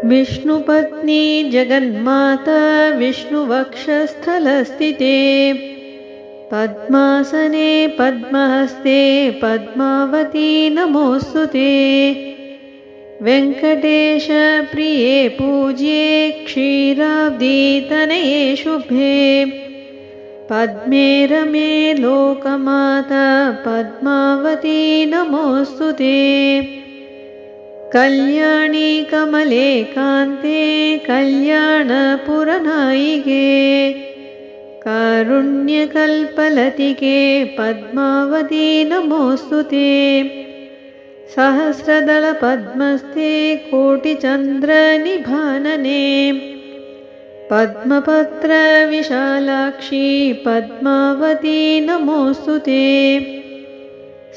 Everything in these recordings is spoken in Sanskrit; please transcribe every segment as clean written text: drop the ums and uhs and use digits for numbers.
विष्णुपत्नी जगन्माता विष्णुवक्षस्थलस्थिते पद्मासने पद्महस्ते पद्मावती नमोऽस्तुते। वेङ्कटेशप्रिये पूज्ये क्षीराब्धितनये शुभे पद्मे रमे लोकमाता पद्मावती नमोऽस्तुते। कल्याणी कमले कान्ते कल्याणपुरनायिके कारुण्यकल्पलतिके पद्मावती नमोऽस्तुते। सहस्रदलपद्मस्ते कोटिचन्द्रनिभानने पद्मपत्रविशालाक्षी पद्मावती नमोऽस्तुते।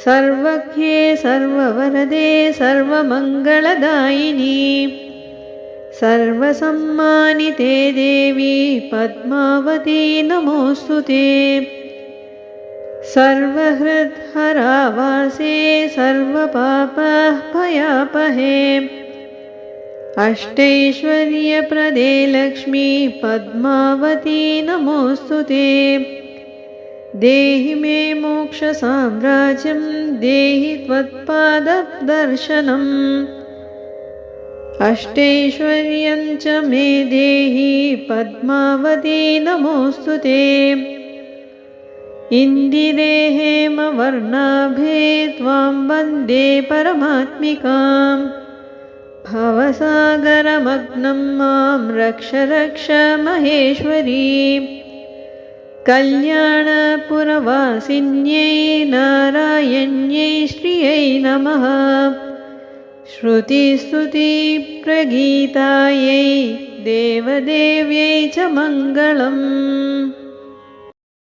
सर्वज्ञे सर्ववरदे सर्वमङ्गलदायिनी सर्वसम्मानिते देवी पद्मावती नमोऽस्तुते। सर्वहृद्हरावासे सर्वपापभयापहे अष्टैश्वर्यप्रदे लक्ष्मी पद्मावती नमोऽस्तुते। देहि मे मोक्षसाम्राज्यं देहि त्वत्पाददर्शनम् अष्टैश्वर्यं च मे देहि पद्मावती नमोऽस्तुते। इन्दिरे हेमवर्णाभे त्वां वन्दे परमात्मिकां भवसागरमग्नं मां रक्ष रक्ष महेश्वरी। कल्याणपुरवासिन्यै नारायण्यै श्रियै नमः श्रुतिस्तुतिप्रगीतायै देवदेव्यै च मङ्गलम्।